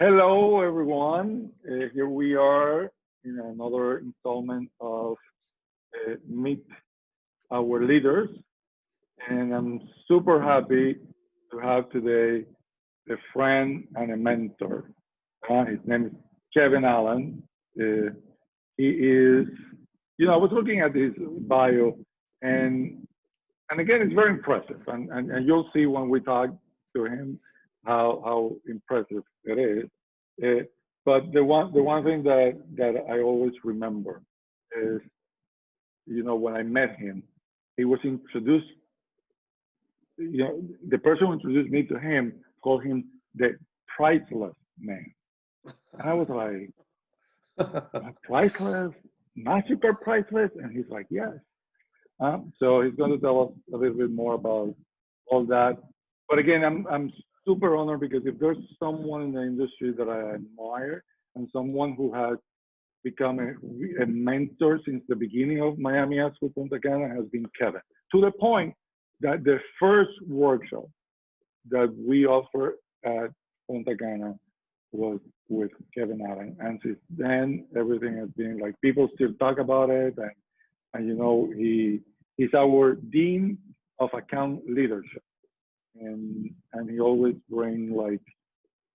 Hello, everyone. Here we are in another installment of Meet Our Leaders. And I'm super happy to have today a friend and a mentor. His name is Kevin Allen. He is, I was looking at his bio, and again, it's very impressive. And you'll see when we talk to him how impressive it is. But the one thing that I always remember is, when I met him, he was introduced. The person who introduced me to him called him the priceless man, and I was like, priceless, not super priceless, and he's like, yes. So he's going to tell us a little bit more about all that. But again, I'm super honored because if there's someone in the industry that I admire and someone who has become a mentor since the beginning of Miami Asks with Punta Cana has been Kevin. To the point that the first workshop that we offered at Punta Cana was with Kevin Allen. And since then, everything has been like, people still talk about it. And he's our Dean of Account Leadership. And he always brings like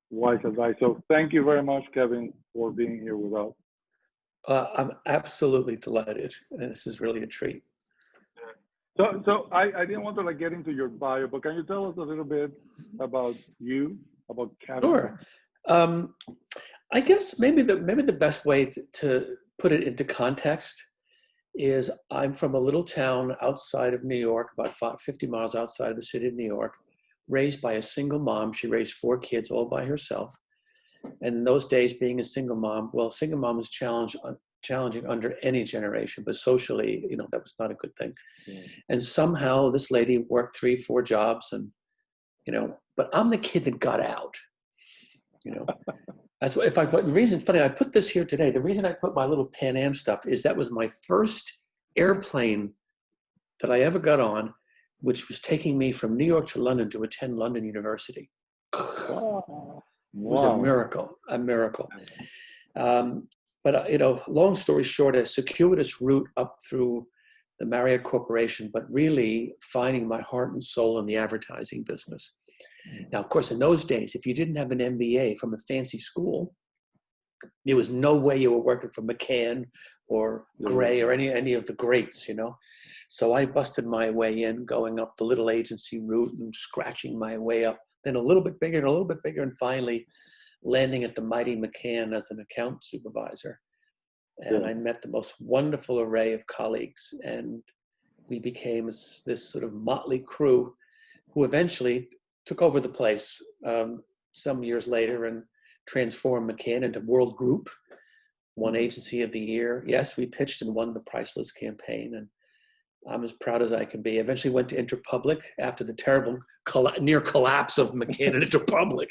wise advice. So thank you very much, Kevin, for being here with us. I'm absolutely delighted, and this is really a treat. So I didn't want to get into your bio, but can you tell us a little bit about you, about Kevin? Sure. I guess maybe the best way to put it into context is I'm from a little town outside of New York, about 50 miles outside of the city of New York, raised by a single mom. She raised 4 kids all by herself. And in those days, being a single mom, single mom is challenging under any generation, but socially, that was not a good thing. Yeah. And somehow this lady worked 3-4 jobs and, but I'm the kid that got out, That's what, the reason, funny, I put this here today, the reason I put my little Pan Am stuff is that was my first airplane that I ever got on, which was taking me from New York to London to attend London University. Wow. It was a miracle. But, long story short, a circuitous route up through the Marriott Corporation, but really finding my heart and soul in the advertising business. Now, of course, in those days, if you didn't have an MBA from a fancy school, there was no way you were working for McCann or Gray or any of the greats, So I busted my way in, going up the little agency route and scratching my way up, then a little bit bigger and a little bit bigger, and finally landing at the mighty McCann as an account supervisor. And I met the most wonderful array of colleagues, and we became this sort of motley crew who eventually took over the place some years later and transformed McCann into World Group, won Agency of the Year. Yes, we pitched and won the Priceless campaign, and I'm as proud as I can be. Eventually went to Interpublic after the terrible near collapse of McCann and Interpublic.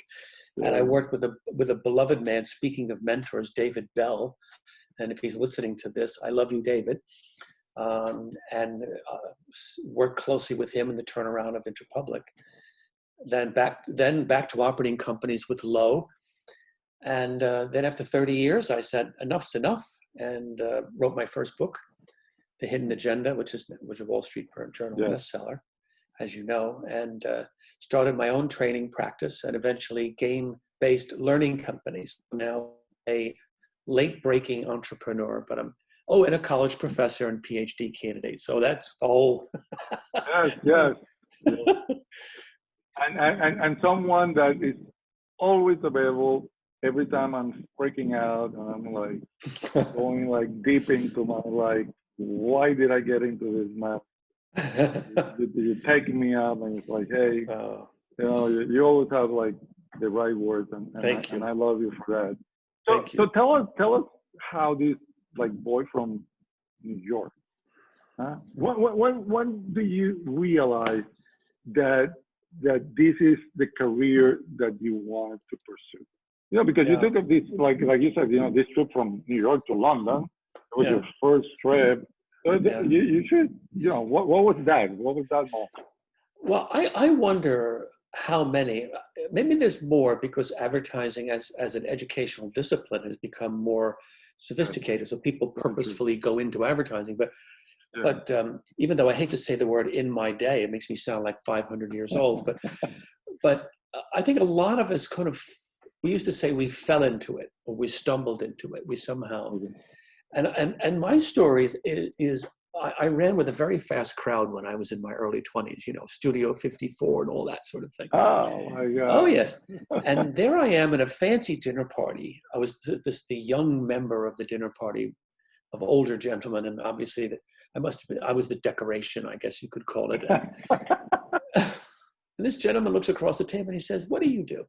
And I worked with a beloved man, speaking of mentors, David Bell. And if he's listening to this, I love you, David. And worked closely with him in the turnaround of Interpublic. Then back to operating companies with Lowe. And then after 30 years, I said, enough's enough, and wrote my first book, The Hidden Agenda, which was a Wall Street Journal bestseller, as you know, and started my own training practice and eventually game-based learning companies. Now a late-breaking entrepreneur, but and a college professor and PhD candidate. So that's the whole. Yes. And someone that is always available every time I'm freaking out and I'm like going deep into my why did I get into this mess? You're taking me up, and it's like, hey, you always have the right words, and Thank you. And I love you for that. Thank you. So tell us how this boy from New York. When do you realize that this is the career that you want to pursue? Because you took this, like you said, this trip from New York to London. It was your first trip. So you should, what was that? What was that moment? Well, I wonder how many. Maybe there's more because advertising as an educational discipline has become more sophisticated. So people purposefully go into advertising. But even though I hate to say the word "in my day," it makes me sound like 500 years old. But I think a lot of us kind of, we used to say we fell into it or we stumbled into it. We somehow, and my story is I ran with a very fast crowd when I was in my early 20s, you know, Studio 54 and all that sort of thing. Oh my God. Oh yes. And there I am at a fancy dinner party. I was the young member of the dinner party of older gentlemen. And obviously I was the decoration, I guess you could call it. And this gentleman looks across the table and he says, "What do you do?"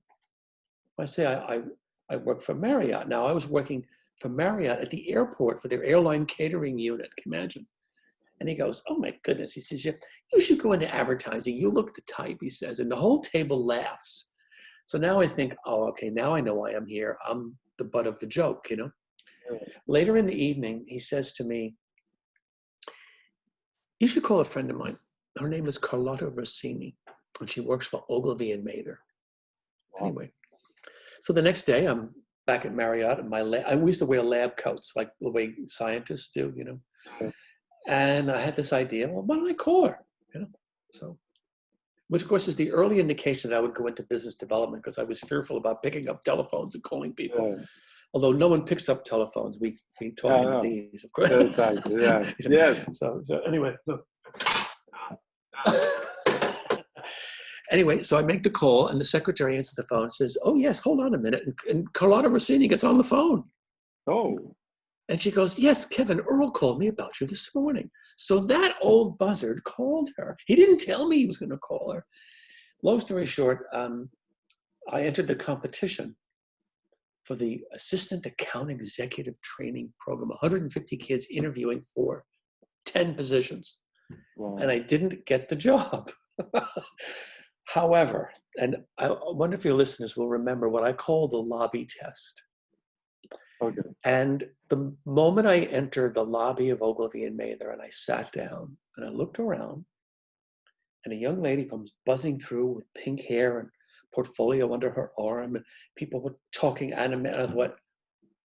I say, I work for Marriott. Now I was working for Marriott at the airport for their airline catering unit. Can you imagine? And he goes, "Oh my goodness." He says, "You should go into advertising. You look the type," he says. And the whole table laughs. So now I think, oh, okay, now I know why I'm here. I'm the butt of the joke, you know? Later in the evening, he says to me, "You should call a friend of mine. Her name is Carlotta Rossini, and she works for Ogilvy and Mather." Wow. Anyway, so the next day I'm back at Marriott in my lab. I used to wear lab coats like the way scientists do, you know? Okay. And I had this idea, well, why don't I call her? You know, so, which of course is the early indication that I would go into business development because I was fearful about picking up telephones and calling people. Yeah. Although no one picks up telephones, we talk in these, of course. Exactly. Yeah. Yes. So anyway, anyway, so I make the call, and the secretary answers the phone and says, "Oh yes, hold on a minute," and Carlotta Rossini gets on the phone. Oh. And she goes, "Yes, Kevin, Earl called me about you this morning." So that old buzzard called her. He didn't tell me he was going to call her. Long story short, I entered the competition for the Assistant Account Executive Training Program, 150 kids interviewing for 10 positions. Wow. And I didn't get the job. However, and I wonder if your listeners will remember what I call the lobby test. Okay. And the moment I entered the lobby of Ogilvy and Mather and I sat down and I looked around and a young lady comes buzzing through with pink hair and portfolio under her arm and people were talking animate. I thought,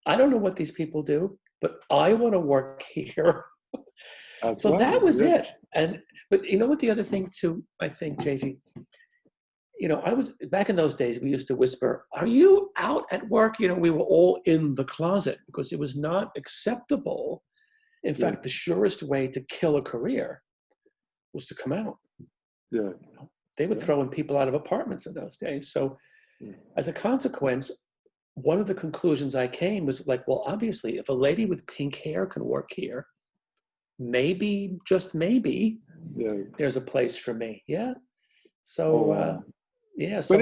I don't know what these people do, but I want to work here. So that was it. But you know what the other thing too, I think, JG, you know, I was back in those days, we used to whisper, "Are you out at work?" You know, we were all in the closet because it was not acceptable. In fact, the surest way to kill a career was to come out. Yeah. They were throwing people out of apartments in those days. So as a consequence, one of the conclusions I came was like, well, obviously, if a lady with pink hair can work here, maybe, just maybe, there's a place for me. Yeah. So, yeah. So,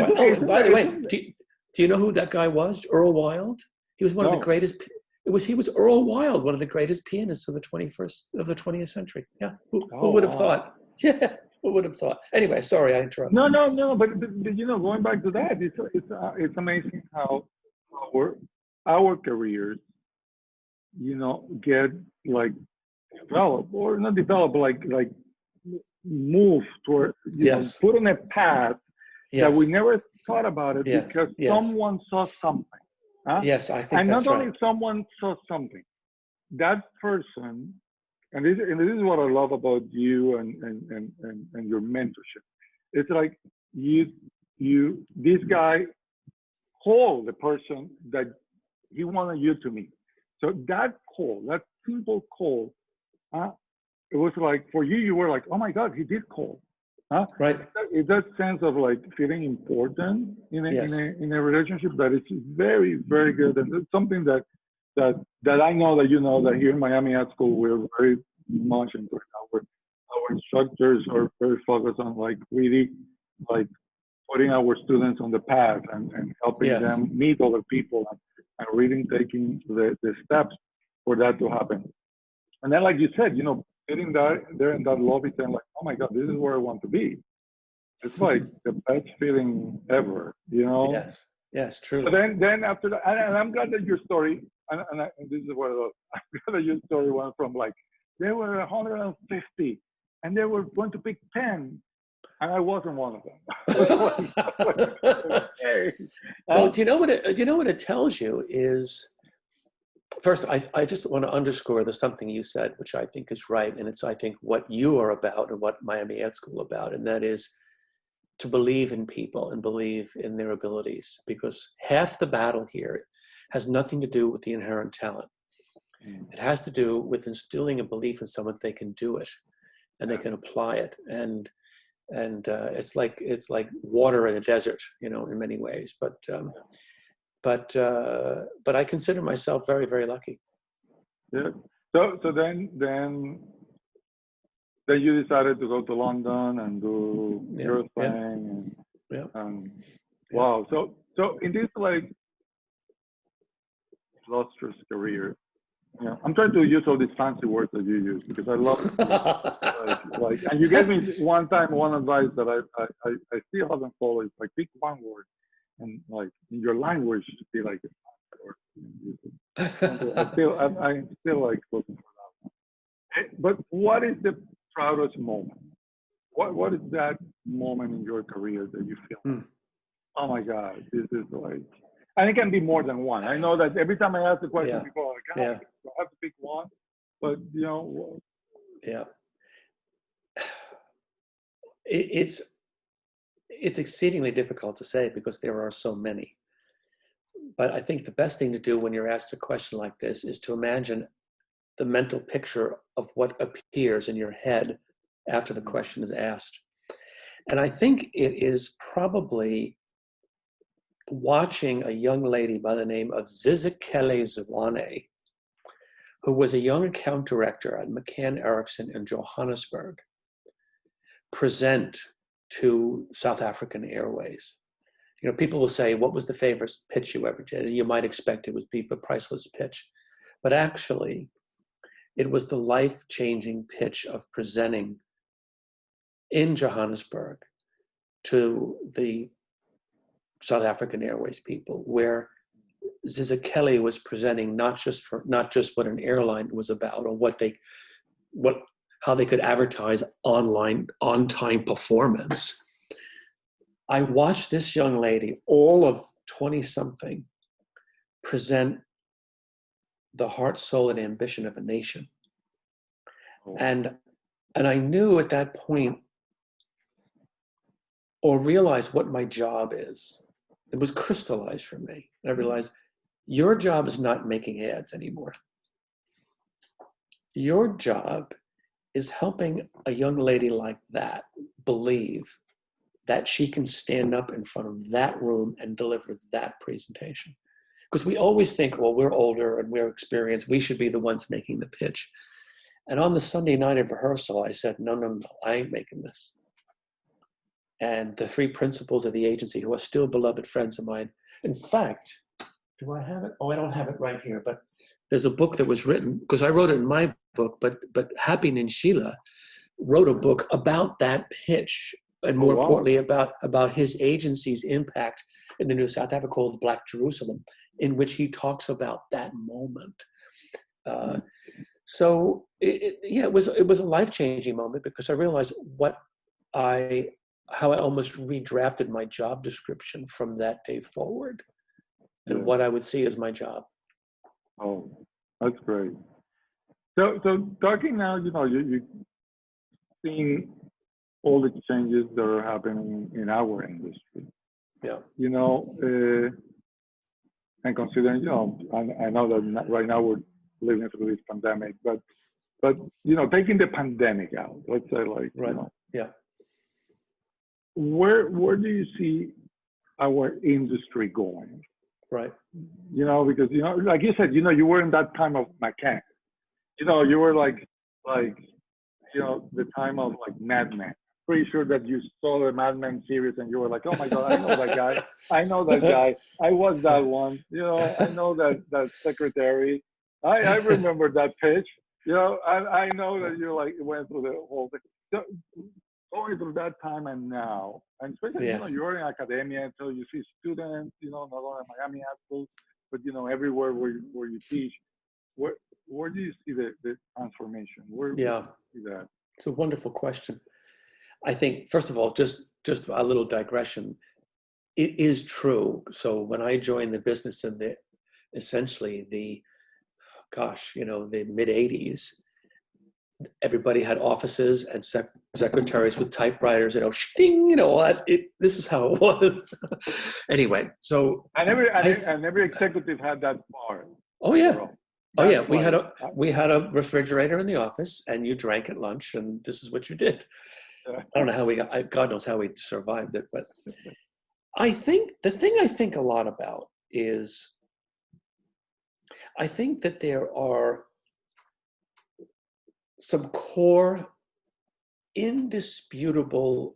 by the way, do you know who that guy was? Earl Wild. He was one of the greatest. He was Earl Wild, one of the greatest pianists of the 20th century. Yeah. Who would have thought? Yeah. Who would have thought? Anyway, sorry, I interrupted. No. But you know, going back to that, it's amazing how our careers, you know, get like developed or not developed, like move toward, you know, put on a path that we never thought about it because someone saw something. Huh? Yes, I think and that's not only someone saw something, that person, and this is what I love about you and your mentorship. It's like this guy called the person that he wanted you to meet. So that call, that simple call, it was like for you were like, oh my God, he did call. Right. It's that sense of like feeling important in a relationship that is very, very good. And it's something that I know that you know that here in Miami Art School, we're very much into it. Our instructors are very focused on like really like putting our students on the path and helping them meet other people and really taking the steps for that to happen. And then, like you said, you know, sitting there in that lobby saying like, oh my God, this is where I want to be. It's like the best feeling ever, you know? Yes, true. But then after that, and I'm glad that your story, and this is what I love, I'm glad that your story went from like, there were 150 and they were going to pick 10. And I wasn't one of them. Okay. Well, do you know what it tells you is, first, I just want to underscore there's something you said, which I think is right. And it's, I think, what you are about and what Miami Ed School about. And that is to believe in people and believe in their abilities, because half the battle here has nothing to do with the inherent talent. It has to do with instilling a belief in someone that they can do it and they can apply it. And it's like water in a desert, you know, in many ways. But I consider myself very, very lucky. Yeah. So then you decided to go to London and do your thing. Wow. So in this like illustrious career, yeah, I'm trying to use all these fancy words that you use because I love it. like, and you gave me one time one advice that I still haven't followed. It's like pick one word, and like in your language, be like I still like looking for that one. But what is the proudest moment? What is that moment in your career that you feel, oh my God, this is like, and it can be more than one. I know that every time I ask the question, people are like, I have to pick one, but you know. Yeah. It's exceedingly difficult to say because there are so many. But I think the best thing to do when you're asked a question like this is to imagine the mental picture of what appears in your head after the question is asked. And I think it is probably watching a young lady by the name of Zizekele Zwane, who was a young account director at McCann Erickson in Johannesburg, present to South African Airways. You know, people will say, what was the favorite pitch you ever did? And you might expect it would be a priceless pitch. But actually, it was the life-changing pitch of presenting in Johannesburg to the South African Airways people, where Zizekele was presenting not just what an airline was about or how they could advertise online on-time performance. I watched this young lady, all of 20-something, present the heart, soul, and ambition of a nation. And I knew at that point, or realized what my job is. It was crystallized for me. And I realized your job is not making ads anymore. Your job is helping a young lady like that believe that she can stand up in front of that room and deliver that presentation. Because we always think, well, we're older and we're experienced, we should be the ones making the pitch. And on the Sunday night of rehearsal, I said, no, I ain't making this. And the three principals of the agency, who are still beloved friends of mine. In fact, do I have it? Oh, I don't have it right here, but there's a book that was written, because I wrote it in my book, but Happy Ninshila wrote a book about that pitch, and more importantly, about his agency's impact in the New South Africa called Black Jerusalem, in which he talks about that moment. So it was a life-changing moment, because I realized how I almost redrafted my job description from that day forward, and what I would see as my job. Oh, that's great. So talking now, you know, you've seen all the changes that are happening in our industry. Yeah. You know, and considering, you know, I know that right now we're living through this pandemic, but you know, taking the pandemic out, let's say, like, right. You know, yeah. Where do you see our industry going? Right. You know, because, you know, like you said, you know, you were in that time of McCann. You know, you were like, you know, the time of like Mad Men. Pretty sure that you saw the Mad Men series and you were like, oh my God, I know that guy. I know that guy. I was that one. You know, I know that secretary. I remember that pitch. You know, I know that you like went through the whole thing. So, going through that time and now, and especially, you know, you're in academia, so you see students, you know, not only at Miami Ed School, but, you know, everywhere where you teach. Where do you see the transformation? Where do you see that? It's a wonderful question. I think, first of all, just a little digression. It is true. So when I joined the business in the essentially the the mid 80s, everybody had offices and secretaries with typewriters, ding, this is how it was. Anyway, so and every executive had that bar. Oh yeah. Oh yeah, That's we had a refrigerator in the office, and you drank at lunch, and this is what you did. I don't know how God knows how we survived it, but I think the thing I think a lot about is I think that there are some core, indisputable,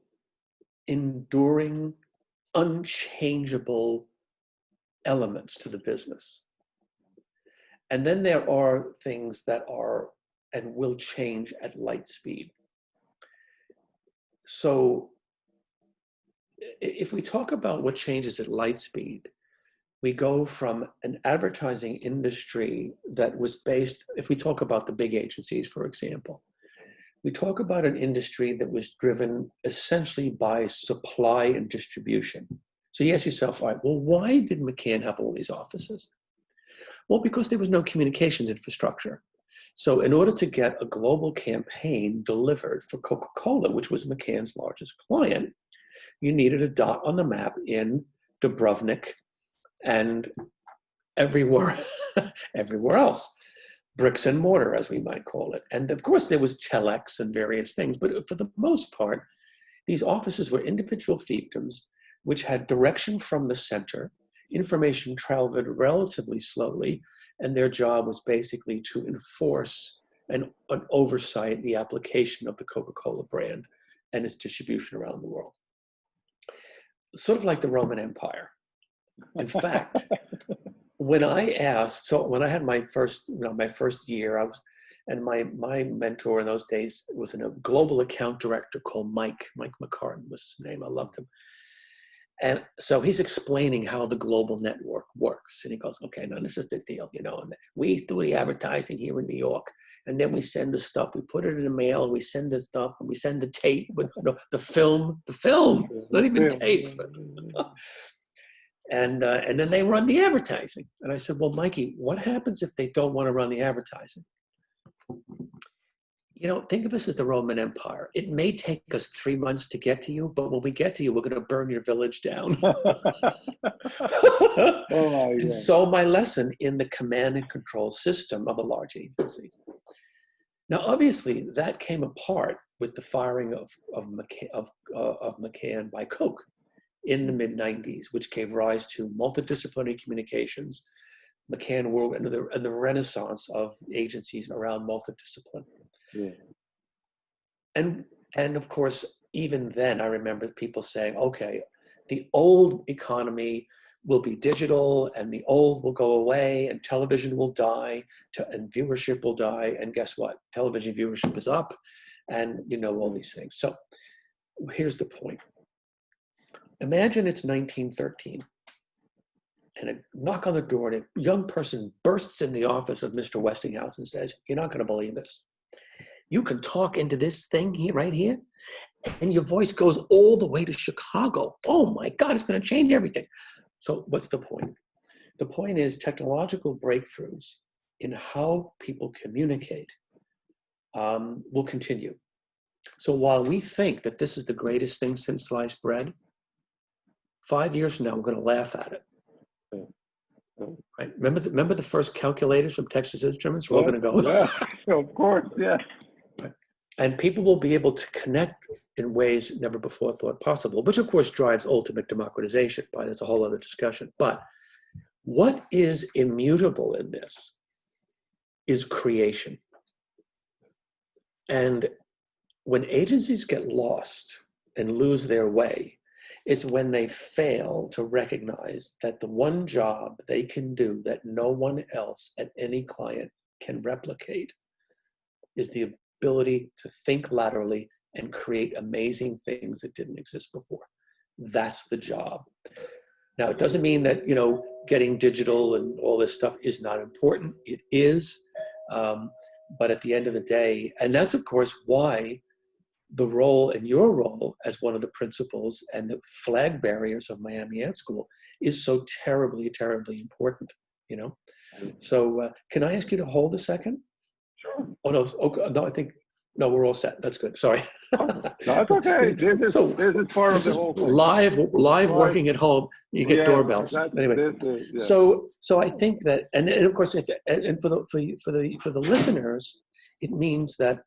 enduring, unchangeable elements to the business. And then there are things that are and will change at light speed. So if we talk about what changes at light speed, we go from an advertising industry that was based, if we talk about the big agencies, for example, we talk about an industry that was driven essentially by supply and distribution. So you ask yourself, all right, well, why did McCann have all these offices? Well, because there was no communications infrastructure. So in order to get a global campaign delivered for Coca-Cola, which was McCann's largest client, you needed a dot on the map in Dubrovnik and everywhere else, bricks and mortar, as we might call it. And of course, there was telex and various things, but for the most part, these offices were individual fiefdoms which had direction from the center. Information traveled relatively slowly, and their job was basically to enforce and oversight the application of the Coca-Cola brand and its distribution around the world. Sort of like the Roman Empire. In fact, when I had my first year, my mentor in those days was a global account director called Mike McCartan was his name. I loved him. And so he's explaining how the global network works. And he goes, okay, now this is the deal, and we do the advertising here in New York, and then we send the stuff, we put it in the mail, and we send the stuff, and we send the tape, the film, not even tape. And then they run the advertising. And I said, well, Mikey, what happens if they don't want to run the advertising? Think of this as the Roman Empire. It may take us 3 months to get to you, but when we get to you, we're going to burn your village down. And so my lesson in the command and control system of the large agencies. Now, obviously, that came apart with the firing of McCann by Coke in the mid-90s, which gave rise to multidisciplinary communications, McCann World, and the renaissance of agencies around multidiscipline. Yeah. And of course, even then, I remember people saying, okay, the old economy will be digital and the old will go away and television will die and viewership will die. And guess what? Television viewership is up and all these things. So here's the point. Imagine it's 1913 and a knock on the door and a young person bursts in the office of Mr. Westinghouse and says, you're not going to believe this. You can talk into this thing here, right here, and your voice goes all the way to Chicago. Oh my God, it's going to change everything. So what's the point? The point is technological breakthroughs in how people communicate will continue. So while we think that this is the greatest thing since sliced bread, 5 years from now, we're going to laugh at it. Right? Remember the first calculators from Texas Instruments? We're all going to go. Yeah, of course, yeah. Right. And people will be able to connect in ways never before thought possible, which of course drives ultimate democratization. But that's a whole other discussion. But what is immutable in this is creation. And when agencies get lost and lose their way, it's when they fail to recognize that the one job they can do that no one else at any client can replicate is the ability to think laterally and create amazing things that didn't exist before. That's the job. Now, it doesn't mean that, getting digital and all this stuff is not important. It is. But at the end of the day, and that's, of course, why the role and your role as one of the principals and the flag bearers of Miami Art School is so terribly, terribly important, you know? So can I ask you to hold a second? Sure. Oh, no, okay, no, I think, no, we're all set. That's good. Sorry. No, that's okay. This is part of the whole thing. Live working at home. You get doorbells. Anyway, so I think that, and of course, and for the listeners, it means that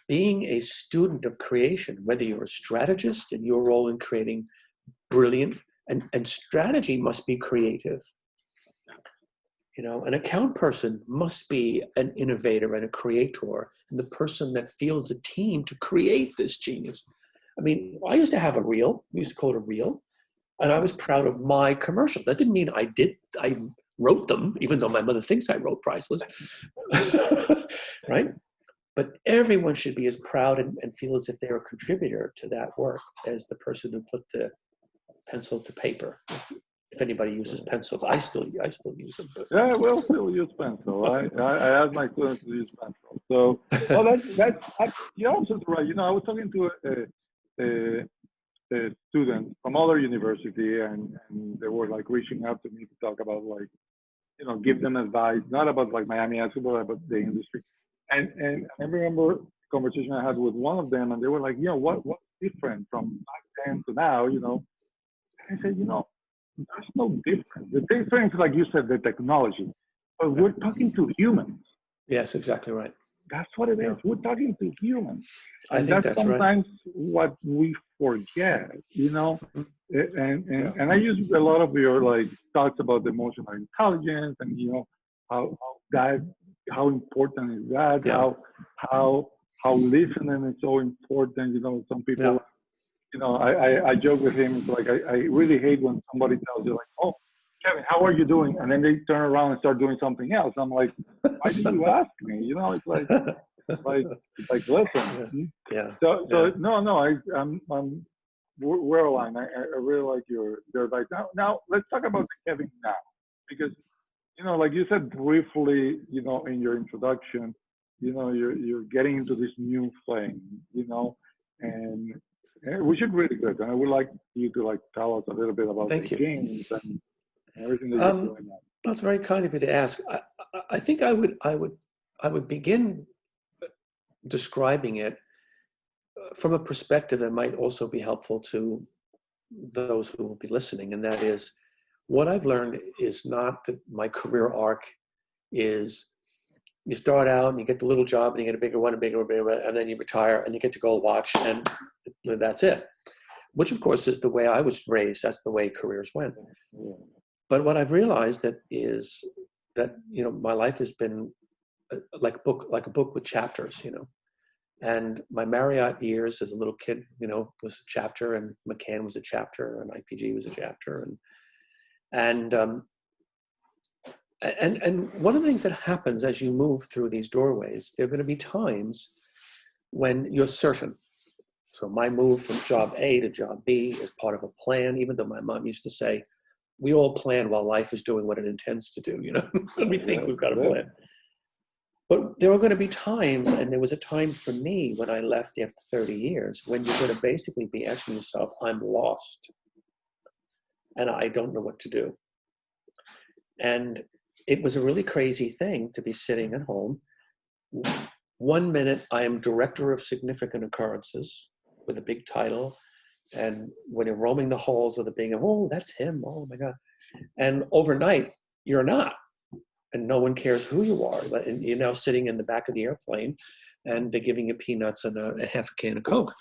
being a student of creation, whether you're a strategist in your role in creating brilliant, and strategy must be creative. You know, an account person must be an innovator and a creator, and the person that fields a team to create this genius. I mean, I used to have a reel. We used to call it a reel, and I was proud of my commercials. That didn't mean I wrote them, even though my mother thinks I wrote Priceless, right? But everyone should be as proud and feel as if they're a contributor to that work as the person who put the pencil to paper. If anybody uses pencils, I still use them. But. Yeah, we'll still use pencil. I ask my students to use pencil. So, well, you're absolutely right. You know, I was talking to a student from other university, and they were like reaching out to me to talk about, like, you know, give them advice, not about like Miami Art School, but about the industry. And I remember a conversation I had with one of them, and they were like, you know, what's different from back then to now, you know? And I said, you know, there's no difference. The difference, like you said, the technology, but we're talking to humans. Yes, exactly right. That's what it is. We're talking to humans. I think that's sometimes what we forget, you know. And I use a lot of your like talks about the emotional intelligence, and you know how important is that? Yeah. How listening is so important. You know, some people. Yeah. You know, I joke with him. It's like I really hate when somebody tells you like, "Oh, Kevin, how are you doing?" And then they turn around and start doing something else. I'm like, "Why did you ask me?" You know, it's like listen. Yeah. So no, we're aligned. I really like your advice. Now let's talk about the Kevin now, because you know, like you said briefly, you know, in your introduction, you know, you're getting into this new thing, you know, and which is really good. And I would like you to like tell us a little bit about the games and everything that you're doing now. That's very kind of you to ask. I think I would begin describing it from a perspective that might also be helpful to those who will be listening, and that is, what I've learned is not that my career arc is you start out and you get the little job and you get a bigger one, and then you retire and you get to go watch, and that's it. Which, of course, is the way I was raised. That's the way careers went. But what I've realized is that, you know, my life has been like a book with chapters, you know. And my Marriott years as a little kid, you know, was a chapter, and McCann was a chapter, and IPG was a chapter, and one of the things that happens as you move through these doorways, there are going to be times when you're certain. So my move from job A to job B is part of a plan, even though my mom used to say, we all plan while life is doing what it intends to do, you know, and we think we've got a plan. But there are going to be times, and there was a time for me when I left after 30 years, when you're going to basically be asking yourself, I'm lost, and I don't know what to do. And it was a really crazy thing to be sitting at home. 1 minute, I am director of significant occurrences with a big title. And when you're roaming the halls of the being, oh, that's him. Oh my God. And overnight, you're not. And no one cares who you are. And you're now sitting in the back of the airplane, and they're giving you peanuts and a half a can of Coke.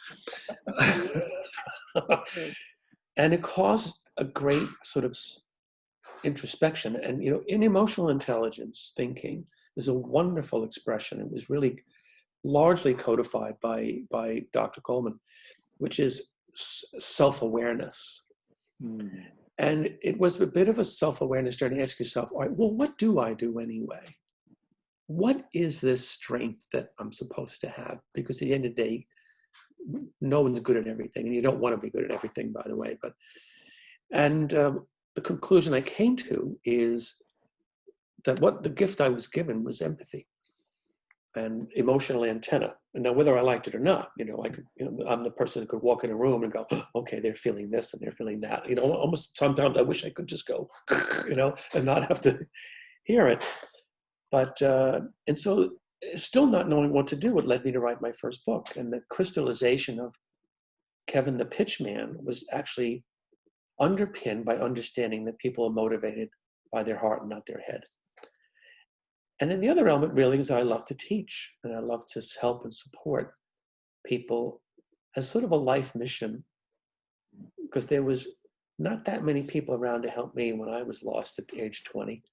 And it caused a great sort of introspection. And, you know, in emotional intelligence thinking, there's a wonderful expression. It was really largely codified by Dr. Goleman, which is self-awareness. And it was a bit of a self-awareness starting to ask yourself, all right, well, what do I do anyway? What is this strength that I'm supposed to have? Because at the end of the day, no one's good at everything, and you don't want to be good at everything, by the way. And the conclusion I came to is that what the gift I was given was empathy. and emotional antenna. And now, whether I liked it or not, I'm the person that could walk in a room and go, oh, okay, they're feeling this and they're feeling that. Almost sometimes I wish I could just go, and not have to hear it. But, and so still not knowing what to do, it led me to write my first book. And the crystallization of Kevin the Pitchman was actually underpinned by understanding that people are motivated by their heart and not their head. And then the other element really is I love to teach, and I love to help and support people as sort of a life mission, because there was not that many people around to help me when I was lost at age 20.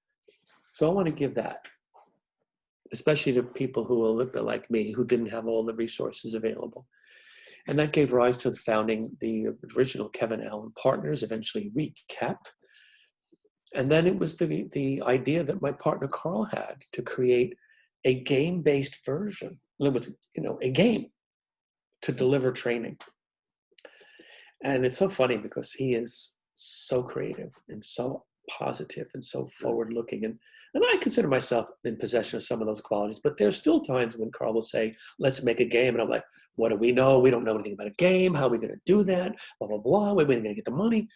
So I want to give that, especially to people who are a little bit like me, who didn't have all the resources available. And that gave rise to founding the original Kevin Allen Partners, eventually RECAP. And then it was the idea that my partner Carl had to create a game-based version, with a game to deliver training. And it's so funny because he is so creative and so positive and so forward-looking. And I consider myself in possession of some of those qualities, but there's still times when Carl will say, let's make a game. And I'm like, what do we know? We don't know anything about a game. How are we going to do that? Blah, blah, blah. We're going to get the money.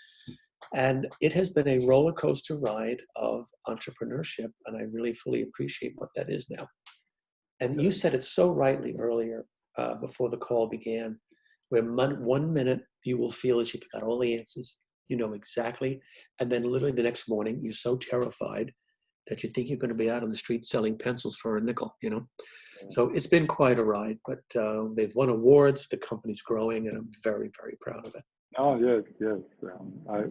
And it has been a roller coaster ride of entrepreneurship. And I really fully appreciate what that is now. And you said it so rightly earlier before the call began, where 1 minute you will feel as if you got all the answers, you know exactly. And then literally the next morning, you're so terrified that you think you're going to be out on the street selling pencils for a nickel, So it's been quite a ride, but they've won awards. The company's growing, and I'm very, very proud of it. Oh yes.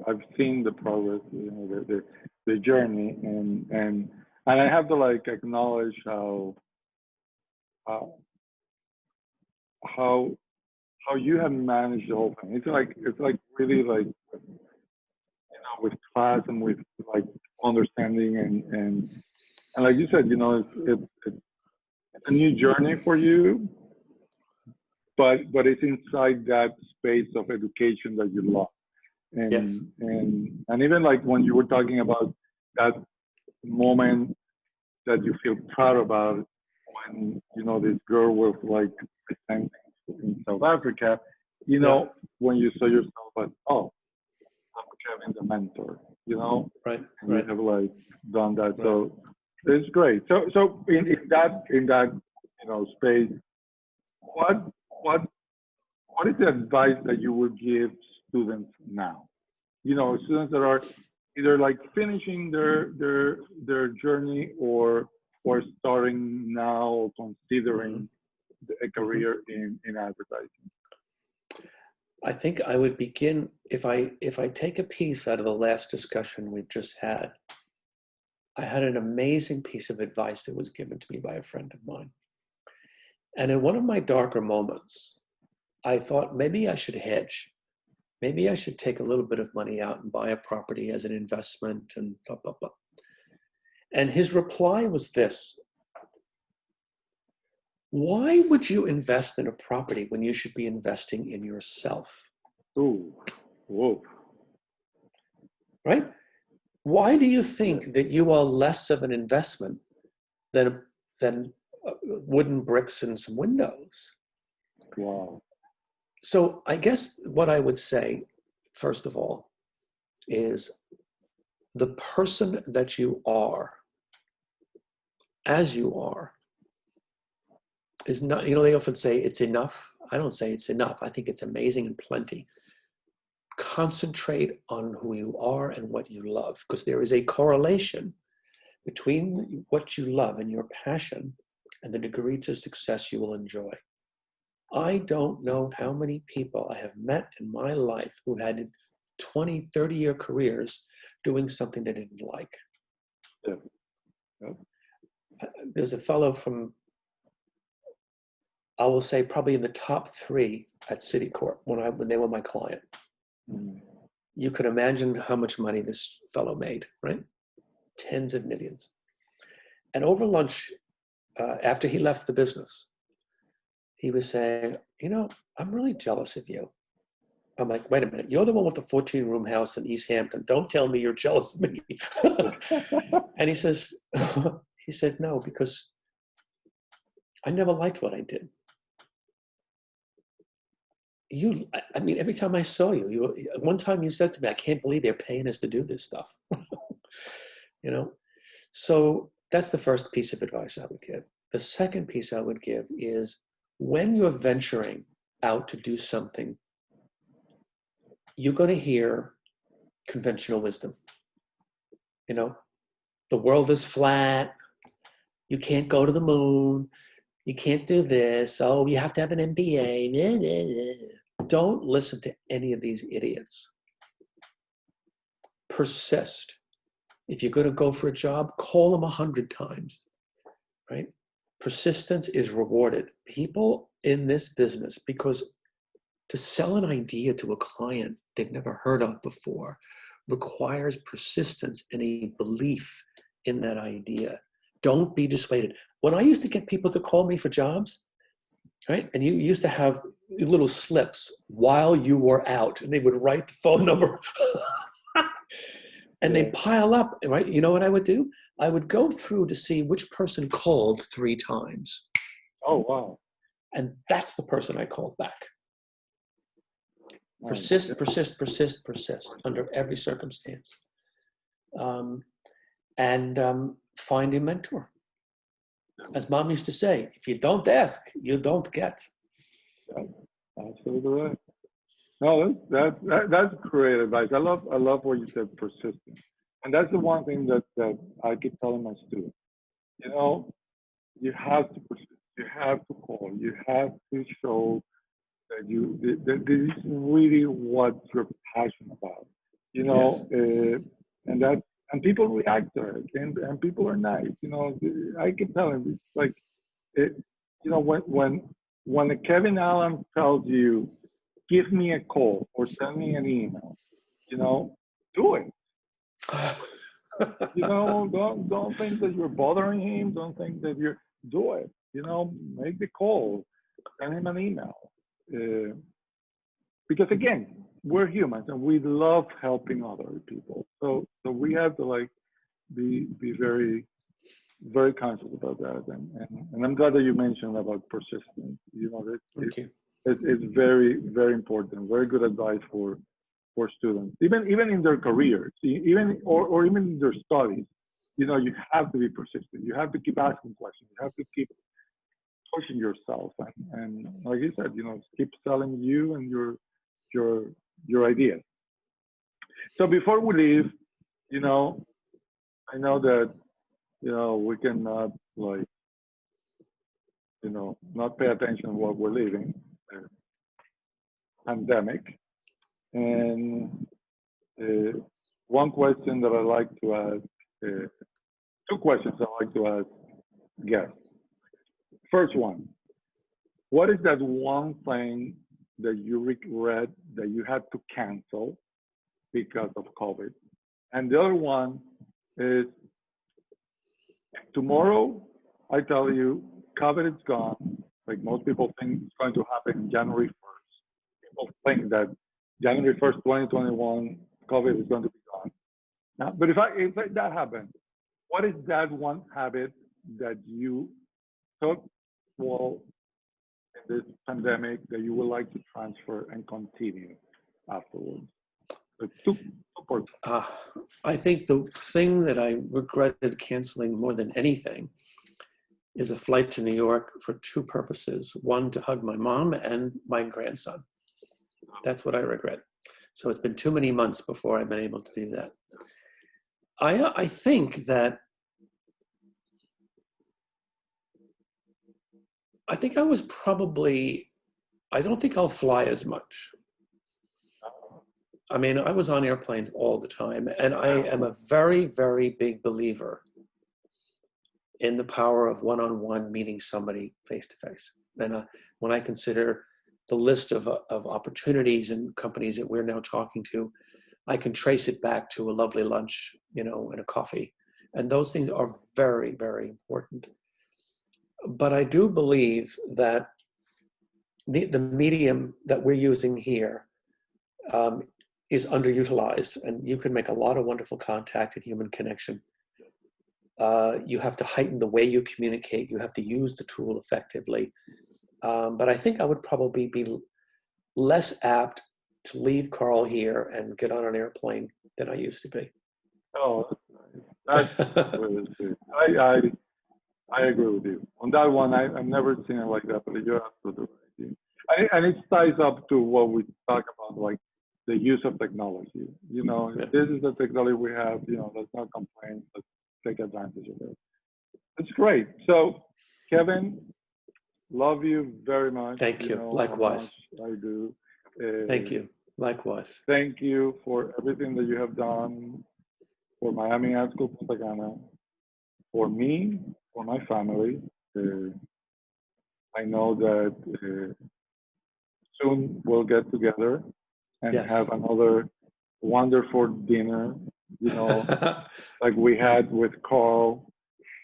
I've seen the progress, the journey, and I have to acknowledge how you have managed the whole thing. It's like really with class and with understanding and like you said, it's a new journey for you, but it's inside that space of education that you love. And yes. and even when you were talking about that moment that you feel proud about when this girl was presenting in South Africa, when you saw yourself as, oh, I'm Kevin the mentor, Right. And you have done that. Right. So it's great. So in that space, what is the advice that you would give students now? Students that are either finishing their journey or starting now or considering a career in advertising. I think I would begin, if I take a piece out of the last discussion we've just had, I had an amazing piece of advice that was given to me by a friend of mine. And in one of my darker moments, I thought maybe I should hedge. Maybe I should take a little bit of money out and buy a property as an investment and blah, blah, blah. And his reply was this: why would you invest in a property when you should be investing in yourself? Ooh, whoa. Right? Why do you think that you are less of an investment than wooden bricks and some windows? Wow. So I guess what I would say, first of all, is the person that you are, as you are, is not, they often say it's enough. I don't say it's enough. I think it's amazing and plenty. Concentrate on who you are and what you love, because there is a correlation between what you love and your passion and the degree to success you will enjoy. I don't know how many people I have met in my life who had 20, 30-year careers doing something they didn't like. Yeah. Yeah. There's a fellow from, I will say, probably in the top 3 at Citicorp when they were my client. Mm. You could imagine how much money this fellow made, right? Tens of millions. And over lunch, after he left the business, he was saying, I'm really jealous of you. I'm like, wait a minute, you're the one with the 14-room house in East Hampton. Don't tell me you're jealous of me. And he said, no, because I never liked what I did. I mean, every time I saw you, one time you said to me, I can't believe they're paying us to do this stuff. You know? So that's the first piece of advice I would give. The second piece I would give is when you're venturing out to do something, you're going to hear conventional wisdom. You know, the world is flat. You can't go to the moon. You can't do this. Oh, you have to have an MBA. Don't listen to any of these idiots. Persist. If you're going to go for a job, call them 100 times, right? Persistence is rewarded. People in this business, because to sell an idea to a client they've never heard of before requires persistence and a belief in that idea. Don't be dissuaded. When I used to get people to call me for jobs, right? And you used to have little slips while you were out, and they would write the phone number. And they'd pile up, right? You know what I would do? I would go through to see which person called 3 times. Oh, wow. And that's the person I called back. Persist, persist, persist, persist under every circumstance. And find a mentor. As Mom used to say, if you don't ask, you don't get. Absolutely right. No, that's great advice. I love what you said, persistent, and that's the one thing that I keep telling my students. You know, you have to persist. You have to call. You have to show that that this is really what you're passionate about. You know, yes. And people react to it, and people are nice. You know, I keep telling them, it's like, you know, when Kevin Allen tells you, give me a call or send me an email, you know, do it. You know, don't think that you're bothering him. Don't think that do it. You know, make the call, send him an email. Because again, we're humans and we love helping other people. So we have to like be very, very conscious about that. And I'm glad that you mentioned about persistence. You know, it's very, very important. Very good advice for students, even in their careers, even or even in their studies. You know, you have to be persistent. You have to keep asking questions. You have to keep pushing yourself, and like you said, you know, keep selling you and your ideas. So before we leave, you know, I know that, you know, we cannot like, you know, not pay attention to what we're living, pandemic. And one question that I like to ask, 2 questions I like to ask guests. First one, what is that one thing that you regret that you had to cancel because of COVID? And the other one is, tomorrow, I tell you, COVID is gone. Like most people think it's going to happen January 1st. People think that January 1st, 2021, COVID is going to be gone. Now, but if that happens, what is that one habit that you took well in this pandemic that you would like to transfer and continue afterwards? I think the thing that I regretted canceling more than anything is a flight to New York for 2 purposes. One, to hug my mom and my grandson. That's what I regret. So it's been too many months before I've been able to do that. I think that I was probably, I don't think I'll fly as much. I mean, I was on airplanes all the time, and I am a very, very big believer in the power of one-on-one meeting somebody face-to-face. And when I consider the list of opportunities and companies that we're now talking to, I can trace it back to a lovely lunch, you know, and a coffee. And those things are very, very important. But I do believe that the medium that we're using here is underutilized, and you can make a lot of wonderful contact and human connection You have to heighten the way you communicate. You have to use the tool effectively. But I think I would probably be less apt to leave Carl here and get on an airplane than I used to be. Oh, that's really sweet. I agree with you. On that one, I've never seen it like that, but you're absolutely right. And it ties up to what we talk about, like the use of technology. You know, Yeah. this is the technology we have, you know, let's not complain, let's take advantage of it. It's great. So, Kevin, love you very much. Thank you. Know Likewise. how much I do. Thank you. Likewise. Thank you for everything that you have done for Miami Art School Punta Cana, for me, for my family. I know that soon we'll get together and Yes. have another wonderful dinner, you know, like we had with Carl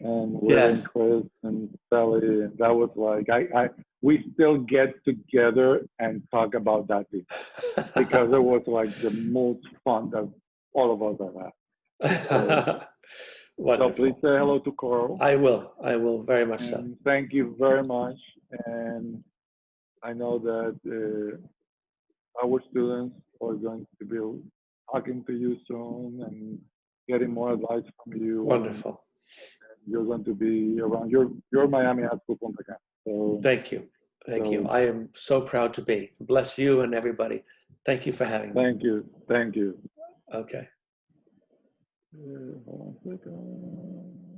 and Will Yes. and Chris and Sally. And that was like, we still get together and talk about that dinner because it was like the most fun that all of us have had. So please say hello to Carl. I will. I will very much so. Thank you very much. And I know that our students are going to be talking to you soon and getting more advice from you. Wonderful. And you're going to be around. You're Miami Art School Punta Cana. So, thank you. Thank you. I am so proud to be. Bless you and everybody. Thank you for having me. Thank you. Thank you. Okay. Hold on a second.